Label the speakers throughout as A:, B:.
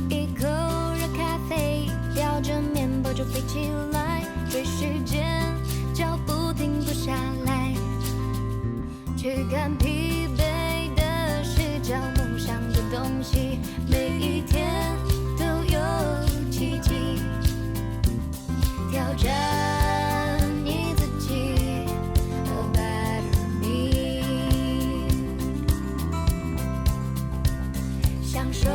A: 一口热咖啡，叼着面包就飞起来，追时间，脚步停不下来，驱赶疲惫的视角，梦想的东西，每一天都有奇迹，挑战你自己 ，A better me， 享受。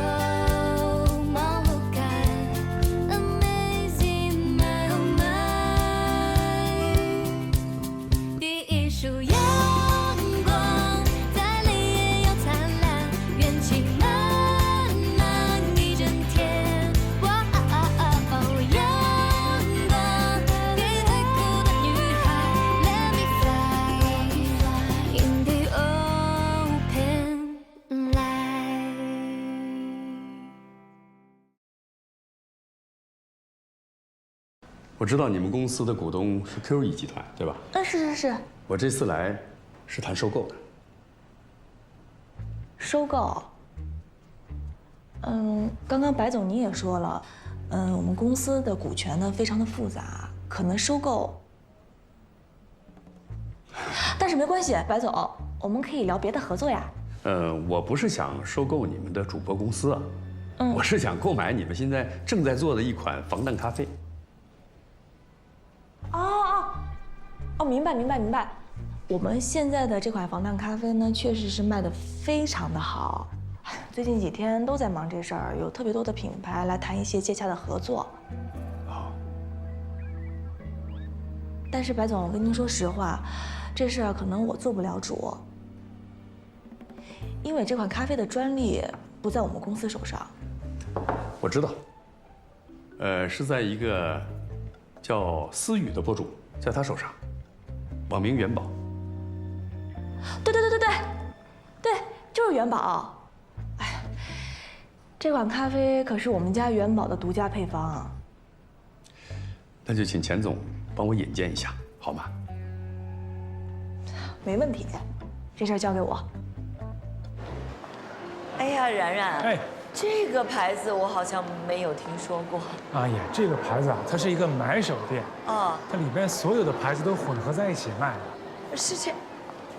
B: 我知道你们公司的股东是 QE 集团，对吧？
C: 是。
B: 我这次来是谈收购的。
C: 收购。刚刚白总您也说了，我们公司的股权呢非常的复杂，可能收购。但是没关系，白总，我们可以聊别的合作呀。
B: 我不是想收购你们的主播公司啊，我是想购买你们现在正在做的一款防弹咖啡。明白。我们现在的这款防弹咖啡呢，确实是卖得非常的好。最近几天都在忙这事儿，有特别多的品牌来谈一些接洽的合作。好。
C: 但是白总，我跟您说实话，这事儿可能我做不了主，因为这款咖啡的专利不在我们公司手上。
B: 我知道。是在一个叫思雨的博主，在他手上。网名元宝。
C: 对，就是元宝。哎，这款咖啡可是我们家元宝的独家配方啊。
B: 那就请钱总帮我引荐一下，好吗？
C: 没问题，这事儿交给我。
D: 哎呀，然然，
E: 哎，
D: 这个牌子我好像没有听说过。
E: 哎呀，这个牌子啊，它是一个买手店，
D: 哦，
E: 它里边所有的牌子都混合在一起卖的。
D: 是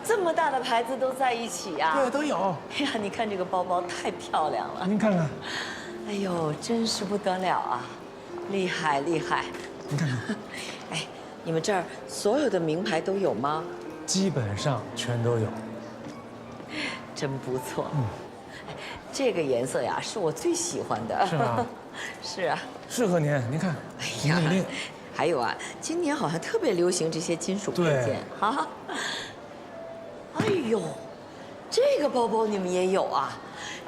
D: 这么大的牌子都在一起呀？
E: 对，都有。
D: 哎呀，你看这个包包太漂亮了。
E: 您看看。
D: 哎呦，真是不得了啊，厉害。
E: 您看看。
D: 哎，你们这儿所有的名牌都有吗？
E: 基本上全都有。
D: 真不错。这个颜色呀，是我最喜欢的。
E: 是吗？
D: 是啊。
E: 适合您，您看。
D: 哎呀，还有啊，今年好像特别流行这些金属配件啊。哎呦，这个包包你们也有啊？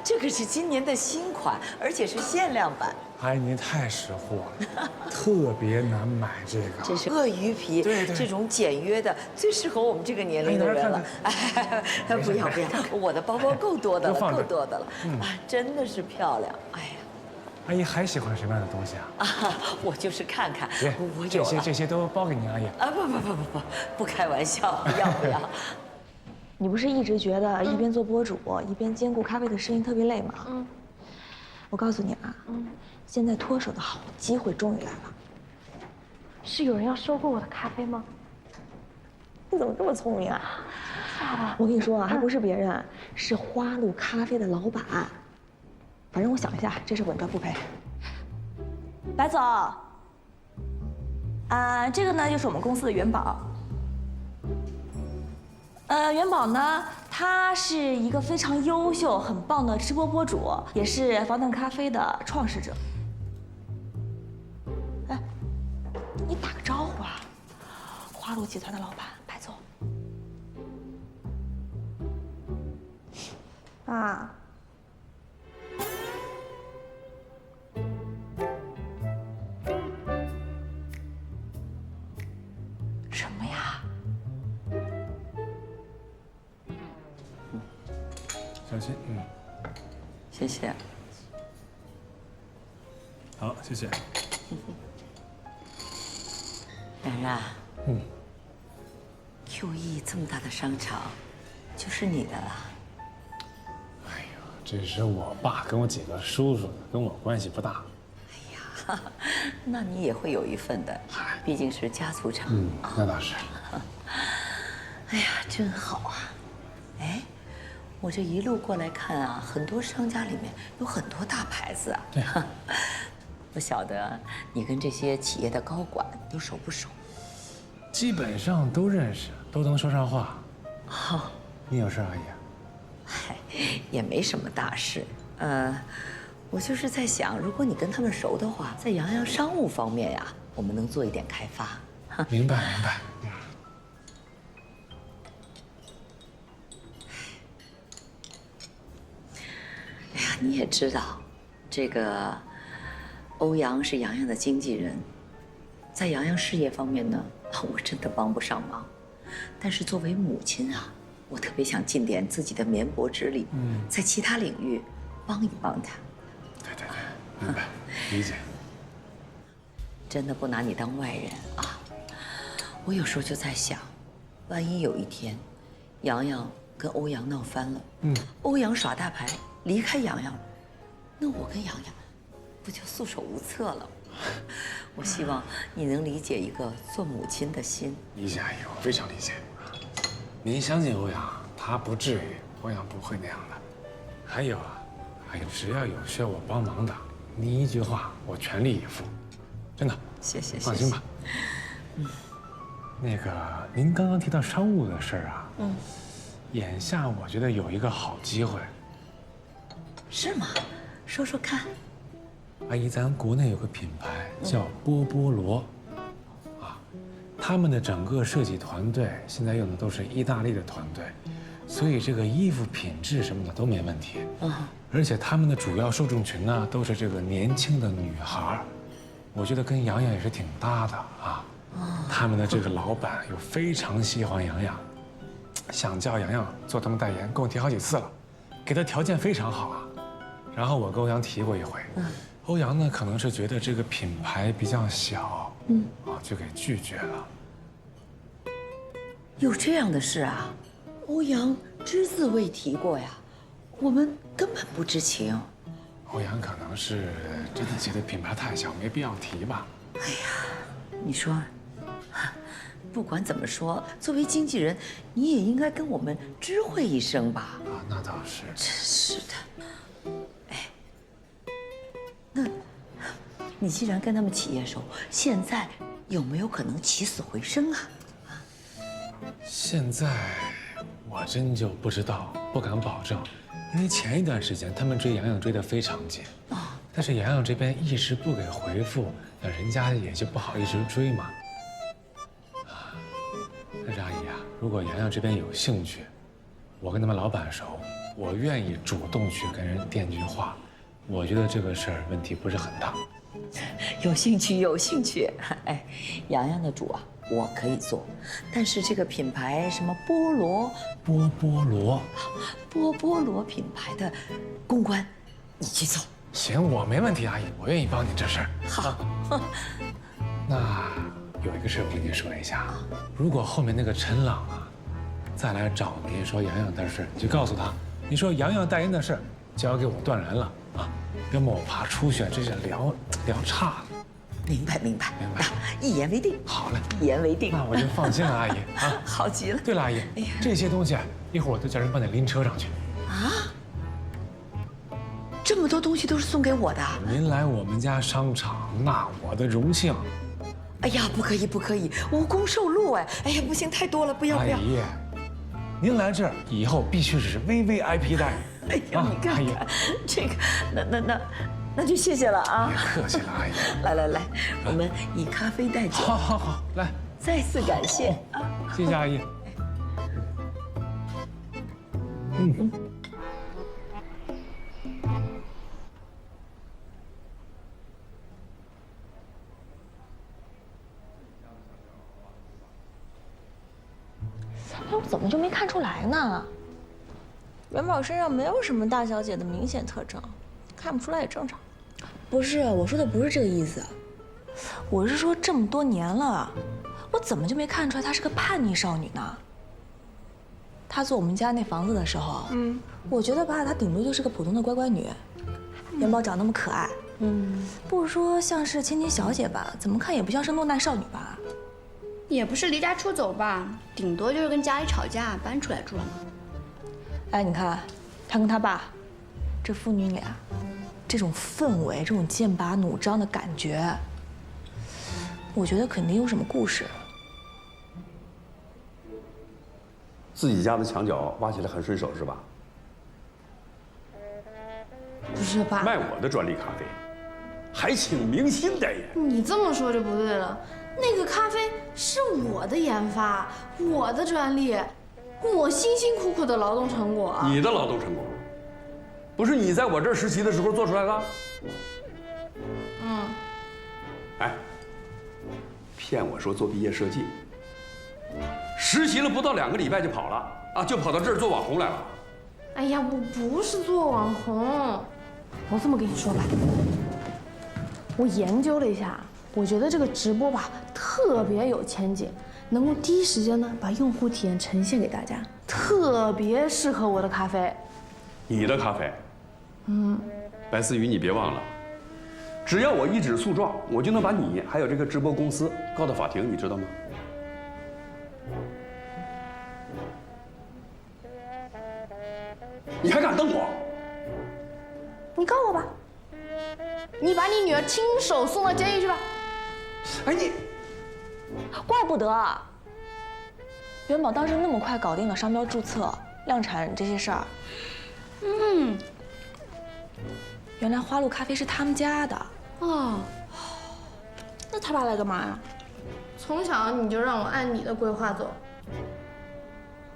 D: 这可是今年的新款，而且是限量版。
E: 哎，您太识货了，特别难买这个。
D: 这是鳄鱼皮，
E: 对，
D: 这种简约的，最适合我们这个年龄的人了。哎，不要，我的包包够多的了，够多的了。啊，真的是漂亮。哎呀，
E: 阿姨还喜欢什么样的东西啊？
D: 我就是看看。我
E: 有这些都包给您，阿姨。
D: 啊，不开玩笑，不要。
C: 你不是一直觉得一边做博主一边兼顾咖啡的生意特别累吗？我告诉你啊，现在脱手的好机会终于来了。
F: 是有人要收购我的咖啡吗？
C: 你怎么这么聪明啊？我跟你说啊，还不是别人，是花露咖啡的老板。反正我想一下，这是稳赚不赔。白总，这个呢就是我们公司的元宝。元宝呢，他是一个非常优秀、很棒的直播博主，也是防弹咖啡的创始者。哎，你打个招呼啊！花露集团的老板白总。啊。什么呀？
E: 小心，
D: 谢谢。
E: 好，谢谢。
D: 然然，QE 这么大的商场，就是你的了。
E: 哎呀，这是我爸跟我几个叔叔，跟我关系不大。
D: 那你也会有一份的，毕竟是家族产。
E: 那倒是。
D: 哎呀，真好啊！哎，我这一路过来看啊，很多商家里面有很多大牌子啊。
E: 对。
D: 不晓得你跟这些企业的高管都熟不熟？
E: 基本上都认识，都能说上话。
D: 好，
E: 你有事，阿姨？
D: 嗨，也没什么大事。我就是在想，如果你跟他们熟的话，在洋洋商务方面呀，我们能做一点开发。
E: 明白明白。
D: 哎呀，你也知道，这个欧阳是洋洋的经纪人，在洋洋事业方面呢，我真的帮不上忙。但是作为母亲啊，我特别想尽点自己的绵薄之力，在其他领域帮一帮他。
E: 对，明白，理解。
D: 真的不拿你当外人啊！我有时候就在想，万一有一天，洋洋跟欧阳闹翻了，欧阳耍大牌离开洋洋了，那我跟洋洋不就束手无策了？我希望你能理解一个做母亲的心。
E: 理解，阿姨，我非常理解。您相信欧阳，他不至于，欧阳不会那样的。还有啊，阿姨，只要有需要我帮忙的，您一句话，我全力以赴。真的，
D: 谢谢，
E: 放心吧。那个，您刚刚提到商务的事儿啊，眼下我觉得有一个好机会。
D: 是吗？说说看。
E: 阿姨，咱国内有个品牌叫波波罗，他们的整个设计团队现在用的都是意大利的团队，所以这个衣服品质什么的都没问题。而且他们的主要受众群呢都是这个年轻的女孩，我觉得跟洋洋也是挺搭的啊。他们的这个老板又非常喜欢洋洋，想叫洋洋做他们代言，跟我提好几次了，给他条件非常好啊。然后我跟欧阳提过一回，欧阳呢可能是觉得这个品牌比较小，就给拒绝了。
D: 有这样的事啊？欧阳只字未提过呀，我们根本不知情。
E: 欧阳可能是真的觉得品牌太小，没必要提吧。
D: 哎呀，你说，不管怎么说，作为经纪人，你也应该跟我们知会一声吧？
E: 那倒是。
D: 真是的。哎，那你既然跟他们企业熟，现在有没有可能起死回生啊？
E: 现在我真就不知道，不敢保证，因为前一段时间他们追洋洋追得非常紧，但是洋洋这边一直不给回复，那人家也就不好一直追嘛。但是阿姨啊，如果洋洋这边有兴趣，我跟他们老板熟，我愿意主动去跟人垫句话，我觉得这个事儿问题不是很大。
D: 有兴趣，有兴趣。哎，洋洋的主啊，我可以做，但是这个品牌什么波波罗品牌的公关，你去做。
E: 行，我没问题，阿姨，我愿意帮你这事儿。
D: 好。
E: 那有一个事我跟您说一下，如果后面那个陈朗啊，再来找您说洋洋的事，你就告诉他，你说洋洋代言的事交给我断然了啊，要么我怕出血，这是聊差了。
D: 明白。那一言为定。
E: 好嘞，
D: 一言为定。
E: 那我就放心了，阿姨啊。
D: 好极了。
E: 对了，阿姨，
D: 哎呀，
E: 这些东西一会儿我都叫人帮你拎车上去。
D: 啊？这么多东西都是送给我的？
E: 您来我们家商场，那我的荣幸。
D: 哎呀，不可以，无功受禄哎！哎呀，不行，太多了，不要。
E: 阿姨，您来这儿以后必须是 VVIP 待遇。
D: 哎呀，你看看这个，那就谢谢了啊！
E: 别客气了，阿姨。
D: 来，我们以咖啡代酒。
E: 好，来，
D: 再次感谢啊！
E: 谢谢阿姨。
C: 我怎么就没看出来呢？
B: 元宝身上没有什么大小姐的明显特征，看不出来也正常。
C: 不是，我说的不是这个意思。
B: 我是说这么多年了，我怎么就没看出来她是个叛逆少女呢？她做我们家那房子的时候，我觉得吧，她顶多就是个普通的乖乖女。元宝长那么可爱，不说像是千金小姐吧，怎么看也不像是落难少女吧？
G: 也不是离家出走吧，顶多就是跟家里吵架搬出来住了嘛。
B: 哎，你看，她跟她爸，这父女俩，这种氛围，这种剑拔弩张的感觉，我觉得肯定有什么故事。
H: 自己家的墙角挖起来很顺手是吧？
G: 不是爸，
H: 卖我的专利咖啡，还请明星代言。
I: 你这么说就不对了，那个咖啡是我的研发，我的专利，我辛辛苦苦的劳动成果。
H: 你的劳动成果，不是你在我这儿实习的时候做出来的？哎，骗我说做毕业设计，实习了不到2个礼拜就跑了啊，就跑到这儿做网红来了。
I: 哎呀，我不是做网红，我这么跟你说吧，我研究了一下，我觉得这个直播吧特别有前景，能够第一时间呢把用户体验呈现给大家，特别适合我的咖啡。
H: 你的咖啡，白思雨，你别忘了，只要我一纸诉状，我就能把你还有这个直播公司告到法庭，你知道吗？你还敢瞪我？
I: 你告我吧，你把你女儿亲手送到监狱去吧。
H: 哎你，
B: 怪不得元宝当时那么快搞定了商标注册、量产这些事儿。原来花露咖啡是他们家的。
I: 哦，那他爸来干嘛呀？从小你就让我按你的规划走。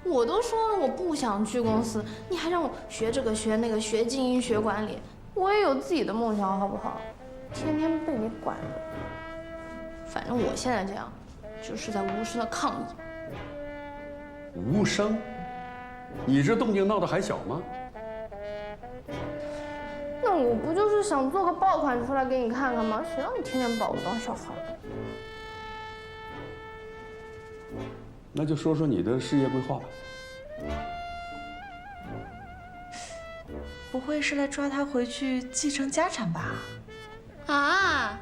I: 我都说了我不想去公司，你还让我学这个学那个，学经营学管理，我也有自己的梦想，好不好？天天被你管着。反正我现在这样，就是在无声的抗议。
H: 无声？你这动静闹得还小吗？
I: 那我不就是想做个爆款出来给你看看吗？谁让你天天把我当小孩？
H: 那就说说你的事业规划吧。
B: 不会是来抓他回去继承家产吧？
G: 啊！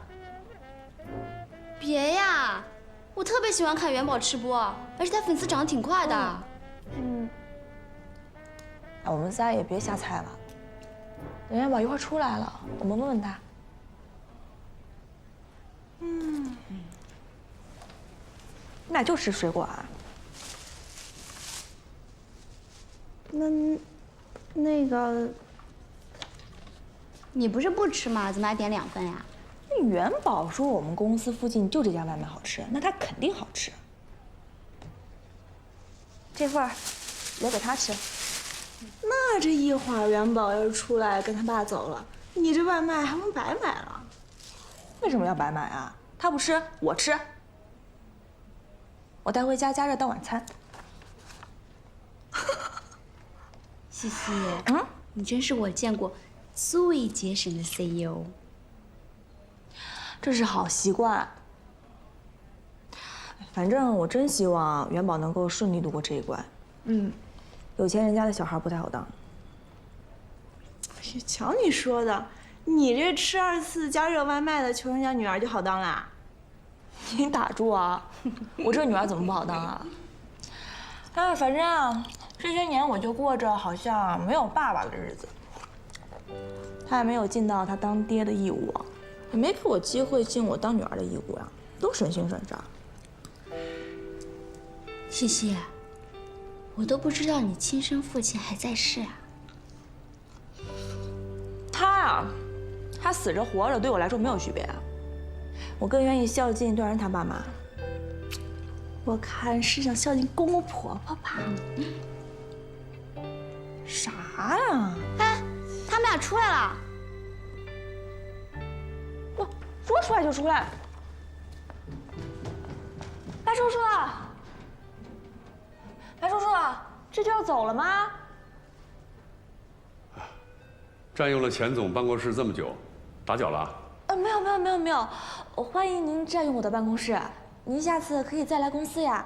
G: 别呀，我特别喜欢看元宝吃播，而且他粉丝涨得挺快的。
B: 哎，我们仨也别瞎猜了。等元宝一会儿出来了，我们问问他。你俩就吃水果啊？
I: 那个，
G: 你不是不吃吗？怎么还点2份呀？
B: 那元宝说我们公司附近就这家外卖好吃，那他肯定好吃。这份儿留给他吃。
C: 那这一会儿元宝要是出来跟他爸走了，你这外卖还不白买了？
B: 为什么要白买啊？他不吃，我吃。我带回家加热当晚餐。
G: 西西，你真是我见过最节省的 CEO。
B: 这是好习惯。反正我真希望元宝能够顺利度过这一关。有钱人家的小孩不太好当。
C: 瞧你说的，你这吃2次加热外卖的穷人家女儿就好当啦？
B: 你打住啊！我这女儿怎么不好当啊？反正啊，这些年我就过着好像没有爸爸的日子。他也没有尽到他当爹的义务，也没给我机会尽我当女儿的义务呀，都顺心顺账。
G: 西西，我都不知道你亲生父亲还在世啊。
B: 他呀，他死着活着对我来说没有区别啊。我更愿意孝敬段然他爸妈。
C: 我看是想孝敬公公婆婆吧。
B: 啥呀？
G: 哎，他们俩出来了。
B: 我说出来就出来。白叔叔，白叔叔，这就要走了吗？
H: 占用了钱总办公室这么久，打搅了啊？
B: 没有，我欢迎您占用我的办公室。您下次可以再来公司呀，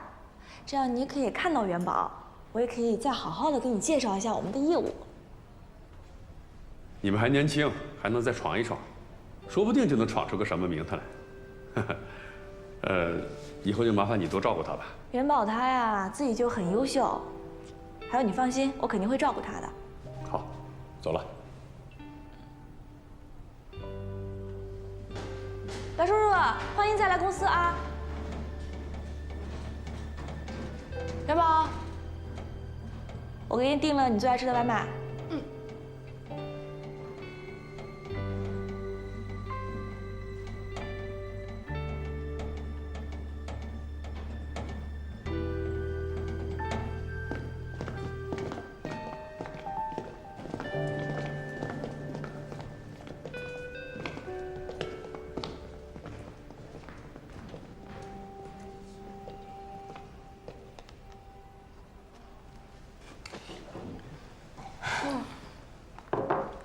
B: 这样你可以看到元宝，我也可以再好好的给你介绍一下我们的业务。
H: 你们还年轻，还能再闯一闯，说不定就能闯出个什么名堂来。以后就麻烦你多照顾他吧。
B: 元宝他呀，自己就很优秀，还有你放心，我肯定会照顾他的。
H: 好，走了。
B: 白叔叔，欢迎再来公司啊！元宝，我给你订了你最爱吃的外卖。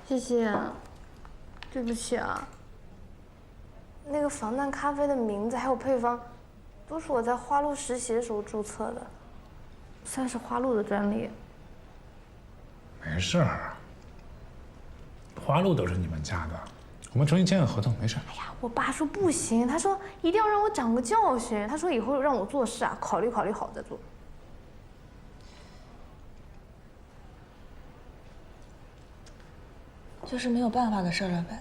I: 谢谢，对不起啊。那个防弹咖啡的名字还有配方，都是我在花路实习的时候注册的，算是花路的专利。
E: 没事儿，花路都是你们家的，我们重新签个合同，没事。
I: 哎呀，我爸说不行，他说一定要让我长个教训，他说以后让我做事啊，考虑考虑好再做。
B: 就是没有办法的事了呗。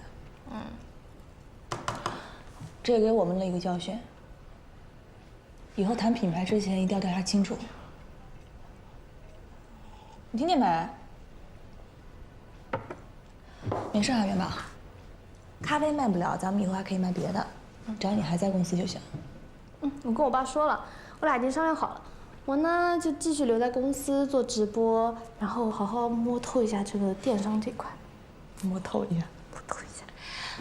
B: 这也给我们了一个教训。以后谈品牌之前一定要调查清楚。你听见没？没事啊，元宝。咖啡卖不了，咱们以后还可以卖别的，只要你还在公司就行。
I: 我跟我爸说了，我俩已经商量好了。我呢就继续留在公司做直播，然后好好摸透一下这个电商这块。
B: 摸透一下，
I: 摸透一下。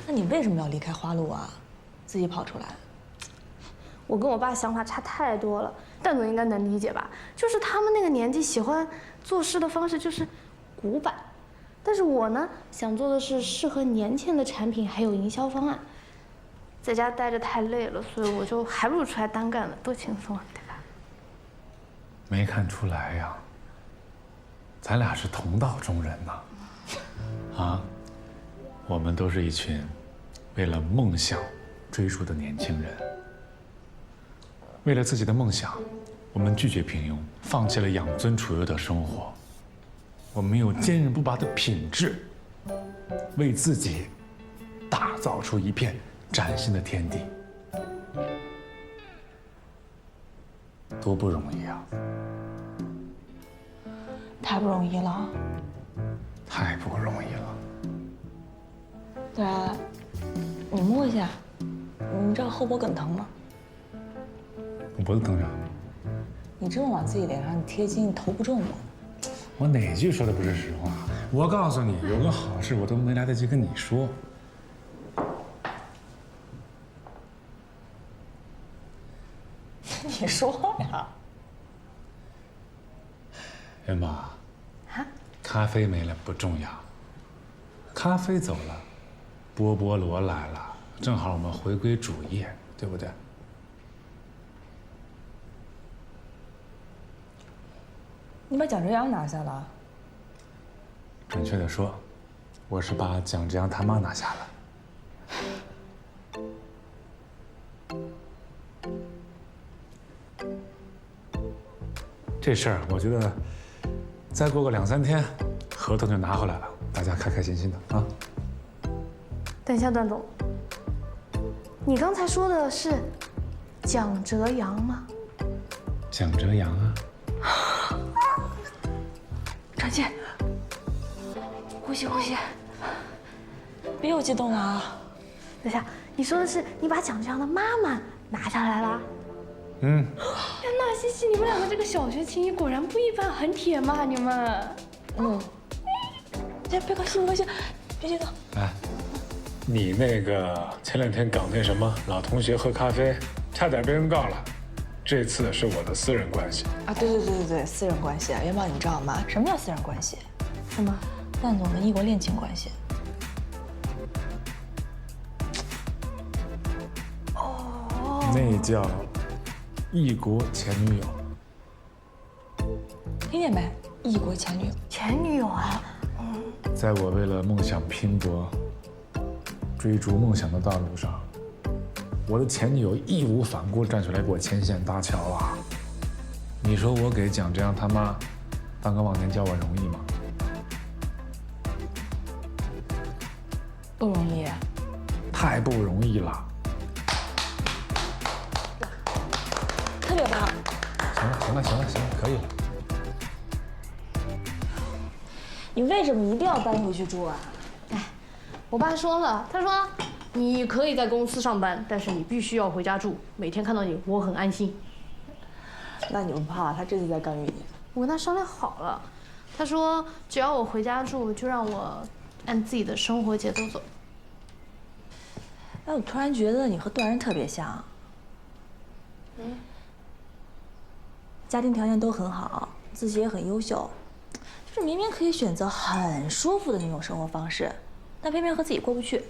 B: 那你为什么要离开花路啊？自己跑出来？
I: 我跟我爸想法差太多了，蛋总应该能理解吧？就是他们那个年纪喜欢做事的方式就是古板，但是我呢想做的是适合年轻人的产品，还有营销方案。在家待着太累了，所以我就还不如出来单干了，多轻松啊，对吧？
E: 没看出来呀，咱俩是同道中人呐。啊，我们都是一群为了梦想追逐的年轻人。为了自己的梦想，我们拒绝平庸，放弃了养尊处优的生活。我们有坚韧不拔的品质，为自己打造出一片崭新的天地，多不容易啊！
B: 太不容易了。
E: 太不容易了。
B: 对啊，你摸一下，你知道后脖梗疼吗？
E: 我脖子疼啥？
B: 你这么往自己脸上贴金，你头不重吗？
E: 我哪句说的不是实话？我告诉你，有个好事我都没来得及跟你说。
B: 你说呀。
E: 元宝，咖啡没了不重要，咖啡走了，波波罗来了，正好我们回归主业，对不对？
B: 你把蒋哲阳拿下了？
E: 准确的说，我是把蒋哲阳他妈拿下了。这事儿我觉得，再过个2、3天，合同就拿回来了，大家开开心心的啊。
I: 等一下，段总，你刚才说的是蒋哲阳吗？
E: 蒋哲阳啊。
B: 传气，呼吸呼吸，别又激动了啊！
I: 等一下，你说的是你把蒋哲阳的妈妈拿下来了？
E: 嗯。
I: 天哪，西西，你们两个这个小学情谊果然不一般，很铁嘛，你们。
B: 别高兴，别高兴，别激动。
E: 哎，你那个前2天搞那什么老同学喝咖啡，差点被人告了。这次是我的私人关系
B: 啊！对，私人关系啊！元宝，你知道吗？什么叫私人关系？
I: 什么？
B: 蛋总的异国恋情关系。
E: 哦，那叫异国前女友。
B: 听见妹妹，异国前女友。
I: 前女友啊？
E: 在我为了梦想拼搏、追逐梦想的道路上，我的前女友义无反顾站出来给我牵线搭桥啊！你说我给蒋这样他妈当个忘年交，我容易吗？
B: 不容易。
E: 太不容易了。
B: 特别棒。
E: 行了，可以了。
B: 你为什么一定要搬回去住啊？
I: 我爸说了，他说你可以在公司上班，但是你必须要回家住，每天看到你我很安心。
C: 那你不怕他这次再干预你？
I: 我跟他商量好了，他说只要我回家住，就让我按自己的生活节奏走。
B: 哎，我突然觉得你和段然特别像。家庭条件都很好，自己也很优秀，就是明明可以选择很舒服的那种生活方式，但偏偏和自己过不去，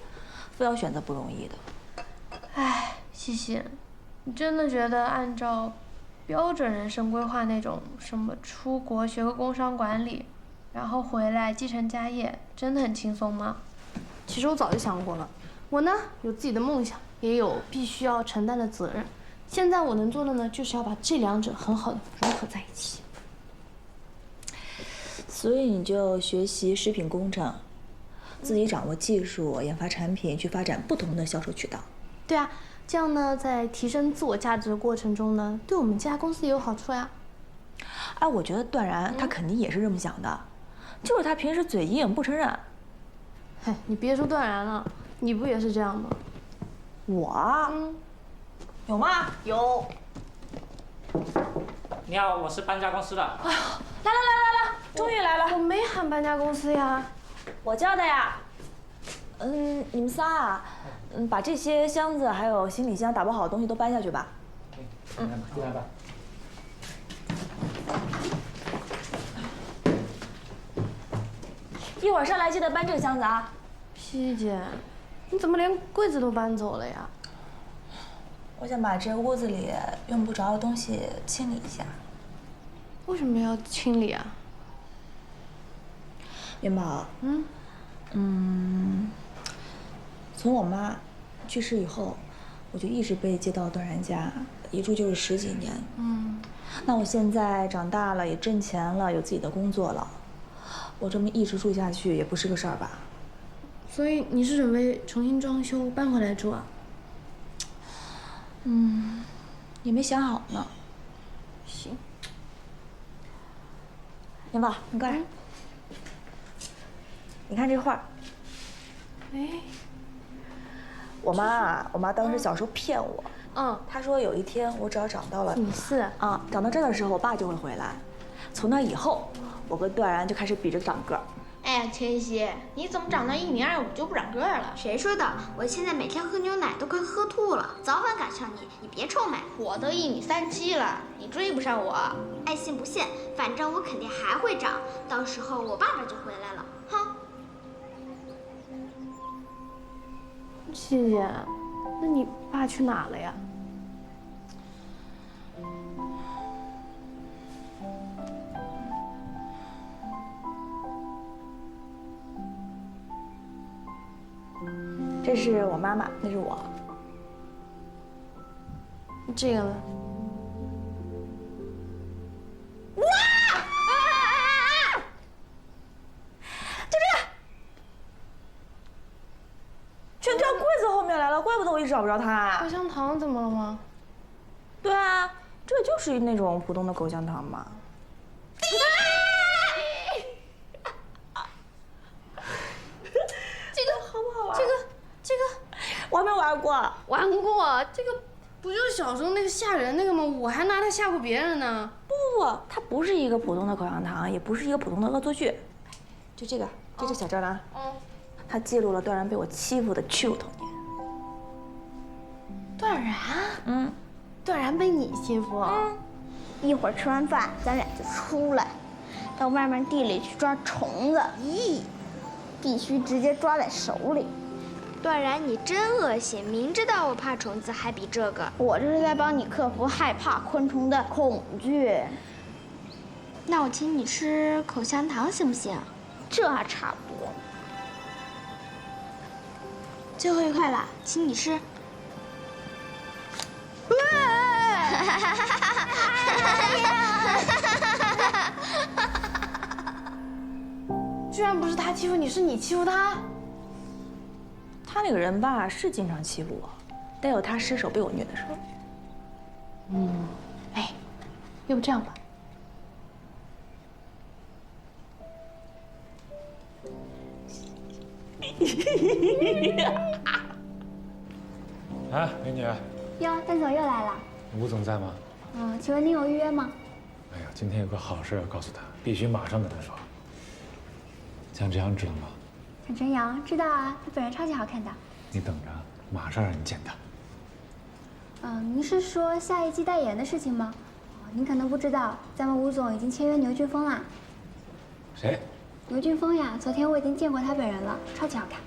B: 非要选择不容易的。
I: 哎，西西，你真的觉得按照标准人生规划那种什么出国学个工商管理，然后回来继承家业，真的很轻松吗？其实我早就想过了，我呢有自己的梦想，也有必须要承担的责任。现在我能做的呢，就是要把这两者很好的融合在一起。
B: 所以你就学习食品工程，自己掌握技术，研发产品，去发展不同的销售渠道。
I: 对啊，这样呢，在提升自我价值的过程中呢，对我们这家公司也有好处呀。
B: 哎，我觉得段然他肯定也是这么想的，就是他平时嘴硬不承认。
I: 嘿，你别说段然了，你不也是这样吗？
B: 我？有吗？有。
J: 你好，我是搬家公司的。
B: 哎呦，来，终于来了。
I: 我没喊搬家公司呀，
B: 我叫的呀。你们仨啊，把这些箱子还有行李箱打包好的东西都搬下去吧。
J: 进来吧。
B: 一会儿上来记得搬这个箱子啊。
I: 西姐，你怎么连柜子都搬走了呀？
B: 我想把这屋子里用不着的东西清理一下。
I: 为什么要清理啊？
B: 元宝，从我妈去世以后，我就一直被接到段然家，一住就是10几年。那我现在长大了，也挣钱了，有自己的工作了，我这么一直住下去也不是个事儿吧？
I: 所以你是准备重新装修搬回来住啊？
B: 也没想好呢。
I: 行。
B: 元宝，你过来。你看这画。
I: 哎。
B: 我妈当时小时候骗我。她说有一天我只要长到了长到这儿的时候，我爸就会回来。从那以后，我跟段然就开始比着长个儿。
K: 哎呀，千玺，你怎么长到1.25米就不长个儿了？谁说的？我现在每天喝牛奶都快喝吐了，早晚赶上你，你别臭美。我都1.37米了，你追不上我。爱信不信，反正我肯定还会长，到时候我爸爸就回来了。哼。
I: 西姐，那你爸去哪了呀？
B: 这是我妈妈，那是我。
I: 这个呢？
B: 哇！就这个，全掉柜子后面来了，怪不得我一直找不着它。
I: 口香糖怎么了吗？
B: 对啊，这就是那种普通的口香糖嘛。这个好不好玩？这个，我还没玩过。
I: 玩过，这个不就是小时候那个吓人那个吗？我还拿它吓过别人呢。
B: 不，它不是一个普通的口香糖，也不是一个普通的恶作剧。就这个，这是小蟑螂。它记录了段然被我欺负的屈辱童年。
I: 段然？段然被你欺负？
K: 一会儿吃完饭，咱俩就出来，到外面地里去抓虫子。咦，必须直接抓在手里。
L: 段然，你真恶心！明知道我怕虫子，还比这个。
K: 我这是在帮你克服害怕昆虫的恐惧。那我请你吃口香糖行不行？这还差不多。最后一块了，请你吃。
I: 居然不是他欺负你，是你欺负他。
B: 他那个人吧，是经常欺负我，但有他失手被我虐的时候。
I: 哎，要不这样吧，
E: 啊，美女，
L: 哟，蛋总又来了。
E: 吴总在吗？
L: 请问您有预约吗？
E: 哎呀，今天有个好事要告诉他，必须马上跟他说。蒋志阳知道吗？
L: 蒋晨阳知道啊，他本人超级好看的。
E: 你等着，马上让你见他。
L: 您是说下一季代言的事情吗？您可能不知道，咱们吴总已经签约牛俊峰啦。
E: 谁？
L: 牛俊峰呀，昨天我已经见过他本人了，超级好看，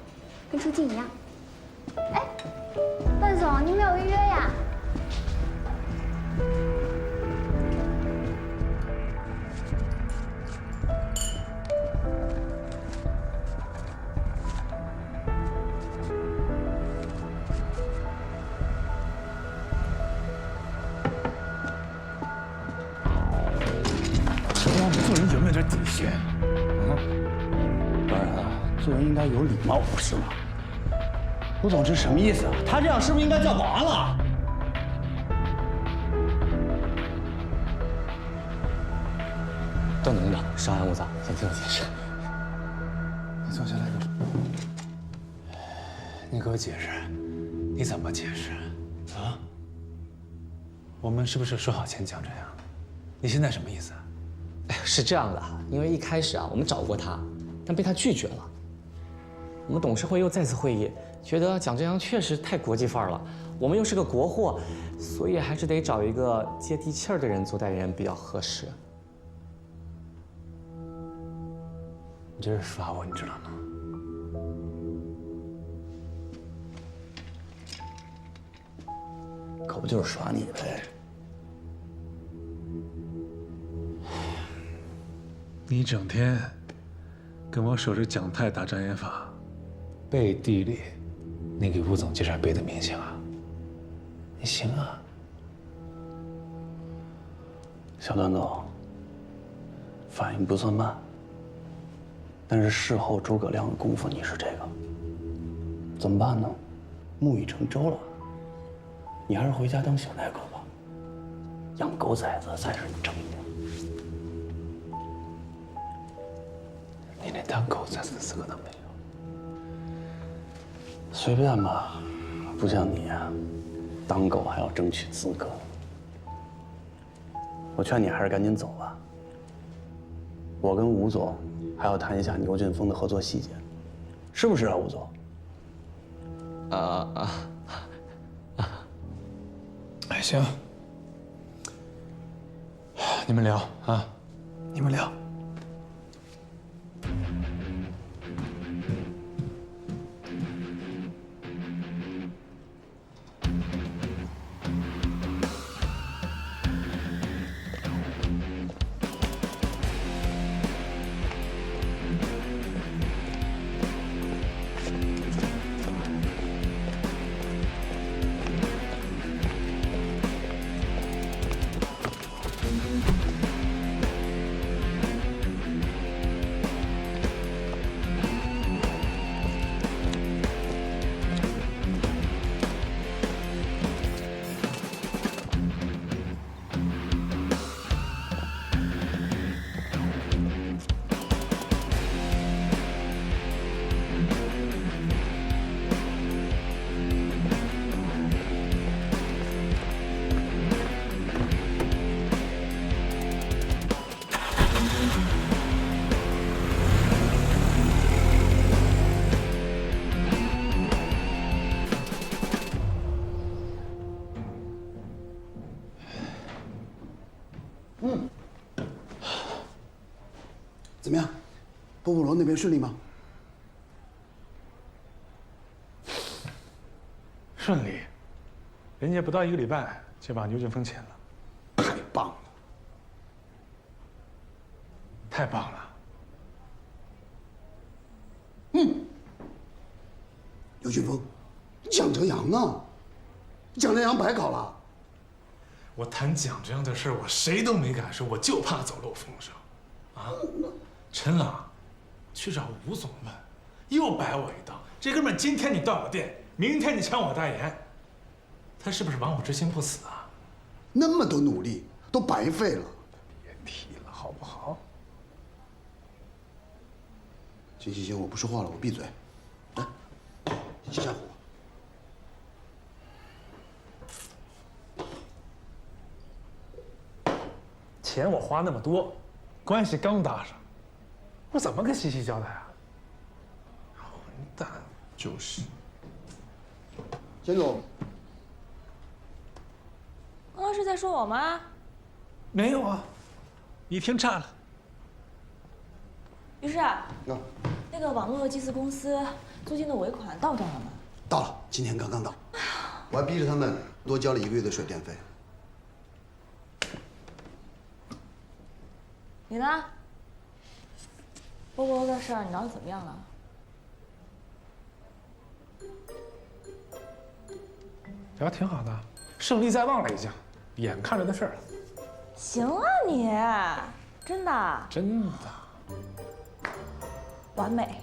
L: 跟出镜一样。哎，段总，您没有预约呀？
M: 做人有没有点底线？当然了，做人应该有礼貌，不是吗？吴总这什么意思啊？他这样是不是应该叫保安了？
J: 段总领导，稍安勿躁，先听我解释。
E: 你坐下来，你给我解释，你怎么解释？啊？我们是不是说好签蒋这样？你现在什么意思啊？
J: 哎，是这样的，因为一开始我们找过他，但被他拒绝了。我们董事会又再次会议，觉得蒋振阳确实太国际范儿了，我们又是个国货，所以还是得找一个接地气儿的人做代言人比较合适。
E: 你这是耍我，你知道吗？
M: 可不就是耍你呗？
E: 你整天跟我守着蒋太打障眼法，背地里你给吴总介绍别的明星啊？你行啊？
M: 小段总，反应不算慢，但是事后诸葛亮的功夫你是这个，怎么办呢？木已成舟了，你还是回家当小奶狗吧，养狗崽子才是你正业。
E: 你连当狗崽子的资格都没有。
M: 随便吧，不像你啊，当狗还要争取资格。我劝你还是赶紧走吧。我跟吴总还要谈一下牛俊峰的合作细节，是不是啊，吴总？
E: 哎，行，你们聊啊，你们聊。
N: 怎么样，波波罗那边顺利吗？
E: 顺利，人家不到1个礼拜就把牛俊峰签了，
N: 太棒了！
E: 太棒了。
N: 刘俊峰，蒋哲阳呢？蒋哲阳白搞了。
E: 我谈蒋哲阳的事，我谁都没敢说，我就怕走漏风声。啊，陈朗，去找吴总问，又摆我一道。这哥们儿今天你断我电，明天你抢我代言，他是不是亡我之心不死啊？
N: 那么多努力都白费了。
E: 别提了，好不好？
N: 行，我不说话了，我闭嘴。来，下火。
E: 钱我花那么多，关系刚搭上，我怎么跟西西交代啊？混蛋，就是。
N: 钱总，
B: 刚刚是在说我吗？
E: 没有啊，一听炸了。
B: 于是，那个网络祭祀公司租金的尾款到账了吗？
N: 到了，今天刚刚到。我还逼着他们多交了1个月的水电费。
B: 你呢？波波的事儿你聊得怎么样了？
E: 聊挺好的，胜利在望了已经，眼看着的事儿了。
B: 行啊你，真的。
E: 真的。
B: 完美。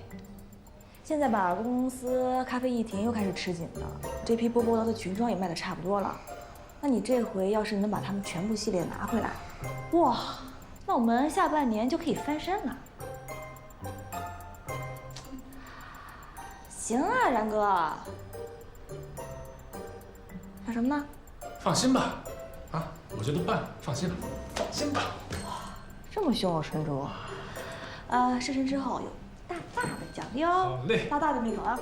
B: 现在吧，公司咖啡一停又开始吃紧了，这批波波罗的裙装也卖得差不多了。那你这回要是能把他们全部系列拿回来，哇，那我们下半年就可以翻身了。行啊，然哥。想什么呢？
E: 放心吧，啊，我这都办了，放心吧，放心吧。
B: 这么凶啊，春竹。试身之后有大大的奖励哦。
E: 好嘞，
B: 大大的那种啊。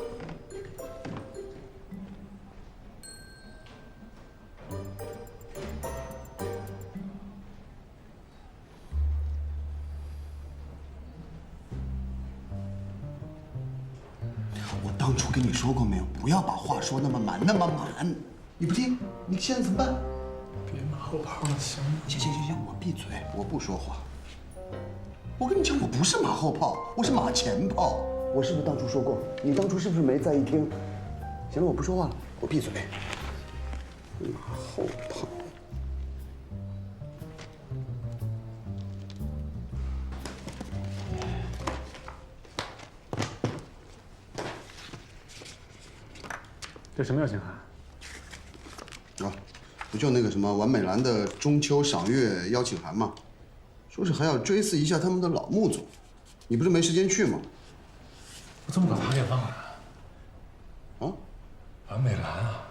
N: 我当初跟你说过没有？不要把话说那么满，那么满。你不听，你现在怎么办？
E: 别马后炮了，行吗？
N: 行，我闭嘴，我不说话。我跟你讲，我不是马后炮，我是马前炮。我是不是当初说过？你当初是不是没在意听？行了，我不说话了，我闭嘴。马后炮。
E: 这什么邀请函？
N: 啊，不就那个什么完美蓝的中秋赏月邀请函吗？说是还要追思一下他们的老穆总，你不是没时间去吗？
E: 我怎么把他给忘了？
N: 啊？
E: 完美蓝啊！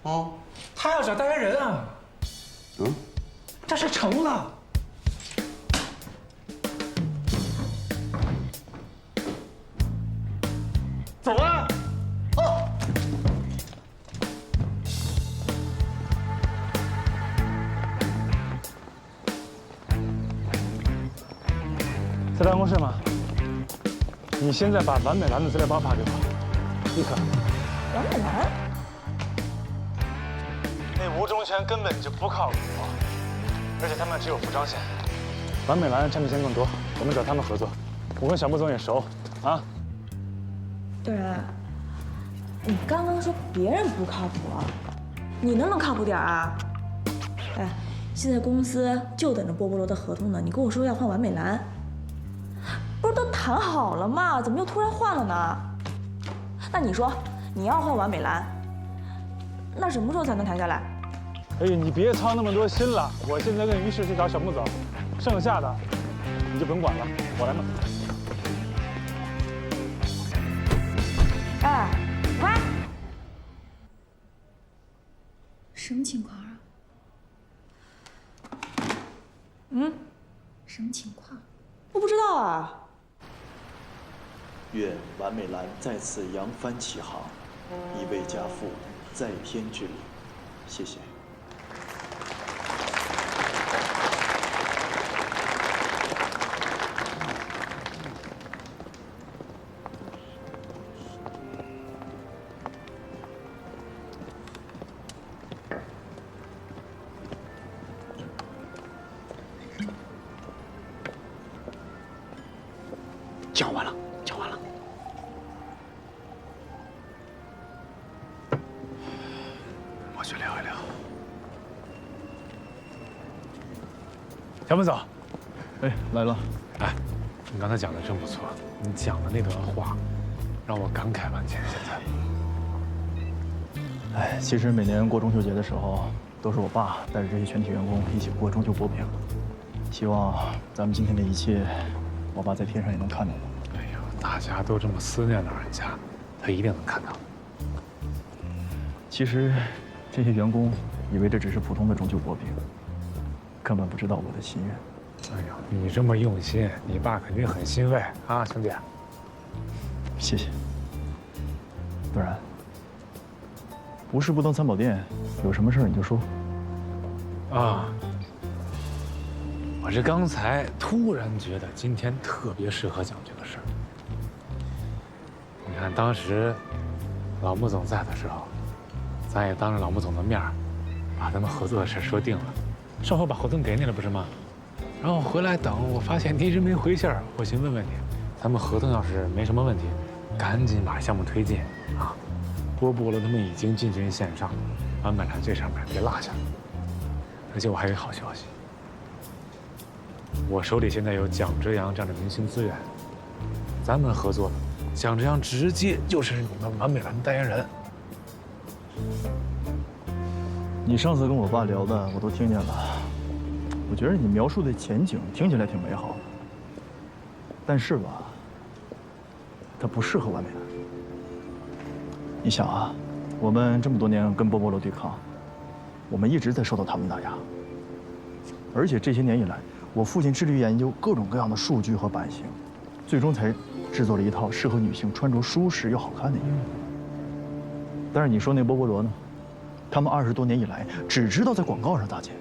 N: 哦，
E: 他要找代言人啊！
N: 嗯，
E: 这事成了。走啊！在办公室吗？你现在把完美蓝的资料包发给我，立刻。
B: 完美蓝？
E: 那吴忠全根本就不靠谱，而且他们只有服装线。完美蓝产品线更多，我们找他们合作。我跟小穆总也熟，啊。
B: 段然，你刚刚说别人不靠谱，你能不能靠谱点啊？哎，现在公司就等着波波罗的合同呢，你跟我说要换完美蓝。不是都谈好了吗？怎么又突然换了呢？那你说你要换完美蓝，那什么时候才能谈下来？
E: 哎呀，你别操那么多心了，我现在跟于是去找小穆总，剩下的你就甭管了，我来弄。
B: 哎，快！
G: 什么情况啊？
B: 嗯，
G: 什么情况？
B: 我不知道啊。
O: 愿完美蓝再次扬帆起航，一位家父在天之灵。谢谢。
N: 讲完了，讲完了。
E: 我去聊一聊。小本总，
P: 哎，来了。
E: 哎，你刚才讲的真不错，你讲的那段话，让我感慨万千。现在，
P: 哎，其实每年过中秋节的时候，都是我爸带着这些全体员工一起过中秋国庆。希望咱们今天的一切，我爸在天上也能看到的。
E: 哎呦，大家都这么思念老人家，他一定能看到。
P: 其实，这些员工以为这只是普通的中秋国庆，根本不知道我的心愿。
E: 哎呦，你这么用心，你爸肯定很欣慰啊，兄弟。
P: 谢谢。不然，不是不登三宝殿，有什么事你就说。
E: 啊。我是刚才突然觉得今天特别适合讲这个事儿。你看当时老穆总在的时候，咱也当着老穆总的面儿，把咱们合作的事说定了，稍后把合同给你了不是吗？然后回来等我发现你一直没回信儿，我寻问问你，咱们合同要是没什么问题，赶紧把项目推进啊！波波罗他们已经进军线上，安排在最上面，别落下。而且我还有好消息。我手里现在有蒋哲阳这样的明星资源，咱们合作，蒋哲阳直接就是你们完美蓝代言人。
P: 你上次跟我爸聊的我都听见了，我觉得你描述的前景听起来挺美好的，但是吧，它不适合完美蓝。你想啊，我们这么多年跟波波罗对抗，我们一直在受到他们打压，而且这些年以来，我父亲致力于研究各种各样的数据和版型，最终才制作了一套适合女性穿着舒适又好看的衣服。但是你说那波波罗呢？他们20多年以来只知道在广告上砸钱，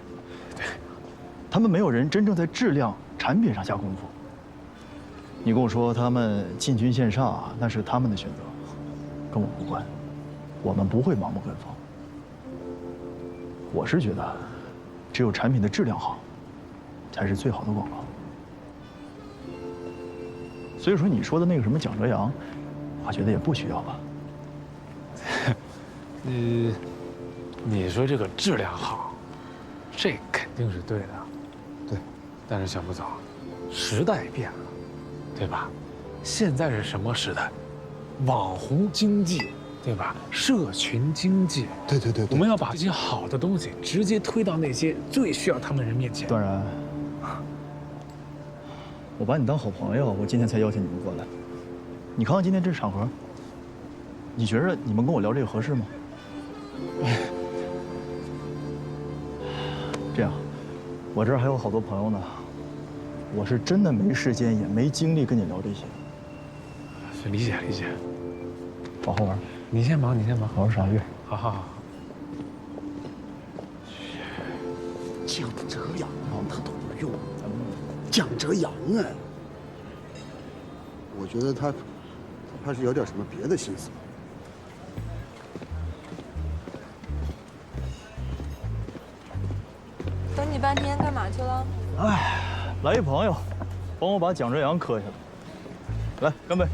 P: 对，他们没有人真正在质量、产品上下功夫。你跟我说他们进军线上啊，那是他们的选择，跟我无关，我们不会盲目跟风。我是觉得，只有产品的质量好，才是最好的广告。所以说你说的那个什么蒋哲阳，我觉得也不需要吧。
E: 你说这个质量好，这肯定是对的，对。但是小穆总，时代变了，对吧？现在是什么时代？网红经济，对吧？社群经济，
N: 对。
E: 我们要把这些好的东西直接推到那些最需要他们的人面前。
P: 段然，我把你当好朋友，我今天才邀请你们过来。你看看今天这场合，你觉着你们跟我聊这个合适吗？这样，我这儿还有好多朋友呢，我是真的没时间也没精力跟你聊这些。
E: 理解。
P: 好好玩。
E: 你先忙，
P: 好好赏月。
E: 好。
N: 蒋哲阳啊，他都不用。蒋哲阳啊，我觉得他怕是有点什么别的心思。
B: 等你半天干嘛去了？
P: 哎，来一朋友，帮我把蒋哲阳磕下来。来，干杯！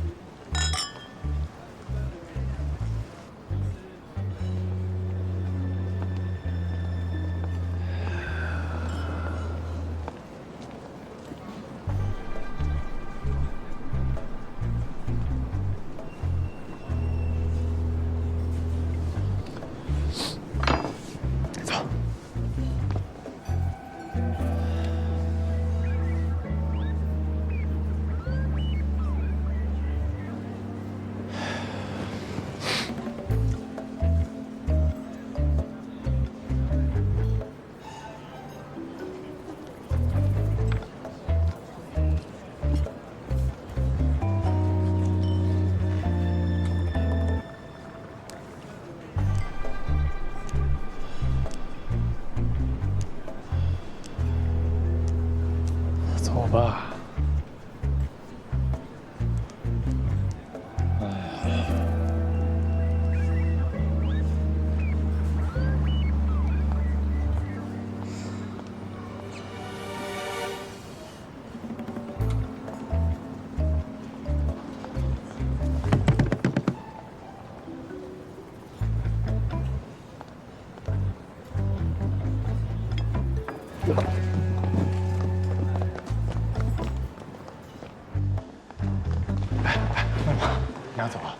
E: 你要走啊？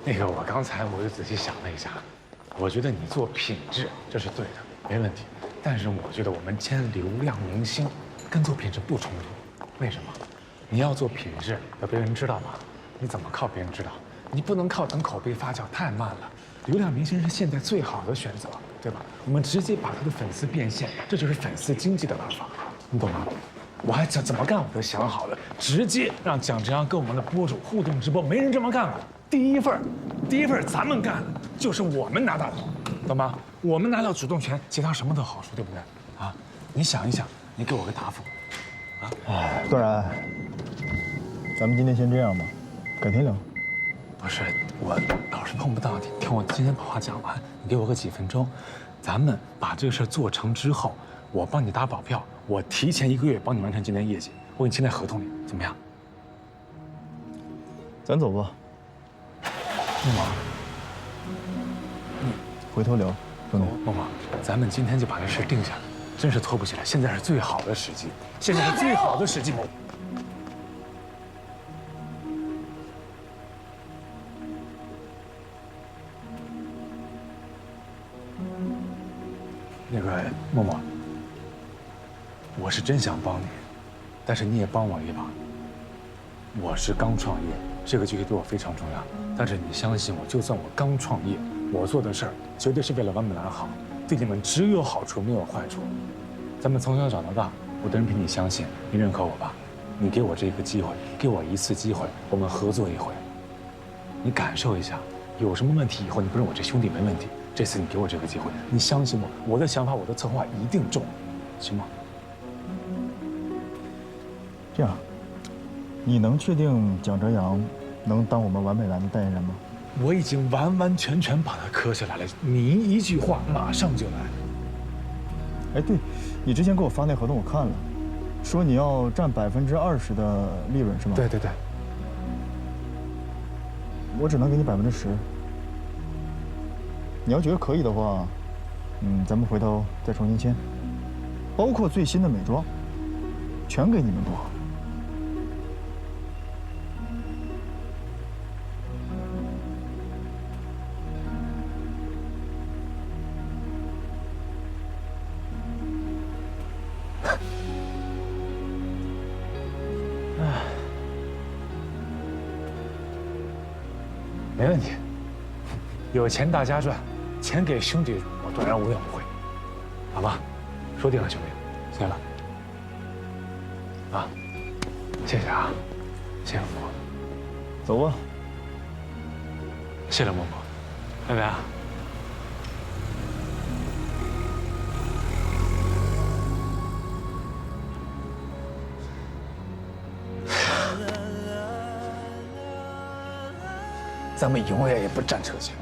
E: 那个，我刚才我就仔细想了一下，我觉得你做品质这是对的，没问题。但是我觉得我们签流量明星，跟做品质不冲突。为什么？你要做品质，要别人知道吗？你怎么靠别人知道？你不能靠等口碑发酵，太慢了。流量明星是现在最好的选择，对吧？我们直接把他的粉丝变现，这就是粉丝经济的玩法，你懂吗？我还怎么干我都想好了，直接让蒋哲阳跟我们的博主互动直播，没人这么干过。第一份咱们干，就是我们拿大头，懂吗？我们拿到主动权，其他什么都好说，对不对？啊，你想一想，你给我个答复，啊？
P: 哎，段然，咱们今天先这样吧，改天聊。
E: 不是，我老是碰不到你，听我今天把话讲完，你给我个几分钟，咱们把这个事做成之后，我帮你打保票，我提前1个月帮你完成今年业绩，我给你签在合同里，怎么样？
P: 咱走吧。
E: 梦梦，
P: 回头聊，兄弟。
E: 梦梦，咱们今天就把这事定下来，真是拖不起来，现在是最好的时机，现在是最好的时机。那个默默，我是真想帮你，但是你也帮我一把。我是刚创业，这个机会对我非常重要。但是你相信我，就算我刚创业，我做的事儿绝对是为了完美蓝好，对你们只有好处没有坏处。咱们从小长到大，我的人品你相信，你认可我吧？你给我这个机会，给我一次机会，我们合作一回。你感受一下，有什么问题以后你不认我这兄弟没问题。这次你给我这个机会，你相信我，我的想法，我的策划一定中，行吗？
P: 这样，你能确定蒋哲阳能当我们完美蓝的代言人吗？
E: 我已经完完全全把他磕下来了，你一句话马上就来。
P: 哎，对，你之前给我发那合同我看了，说你要占20%的利润是吗？
E: 对对对。
P: 我只能给你10%。你要觉得可以的话，咱们回头再重新签，包括最新的美妆，全给你们做。
E: 没问题，有钱大家赚。钱给兄弟，我断然无怨无悔，好吧？说定了，兄弟，谢了。啊，谢谢啊，谢谢默默。
P: 走吧。
E: 谢了默默，拜拜啊。咱们永远也不占这个情。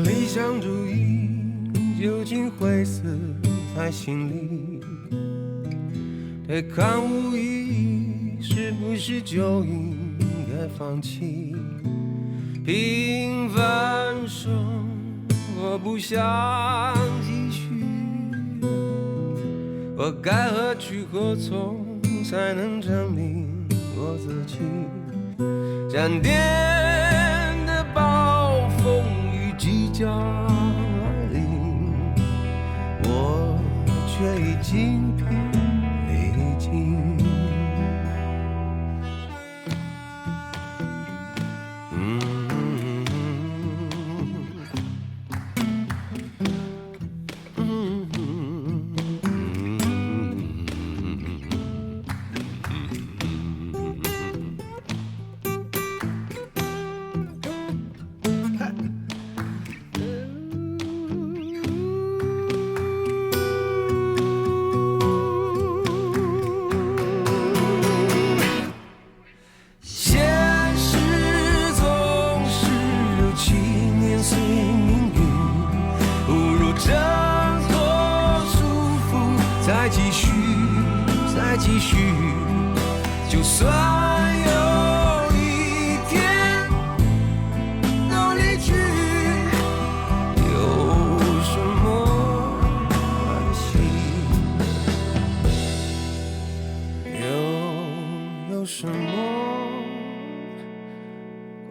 Q: 理想主义究竟会死在心里？对抗无意义，是不是就应该放弃？平凡说我不想继续，我该何去何从才能证明我自己？闪电的暴风雨即将来临，我却已精疲力尽。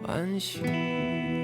Q: 欢喜。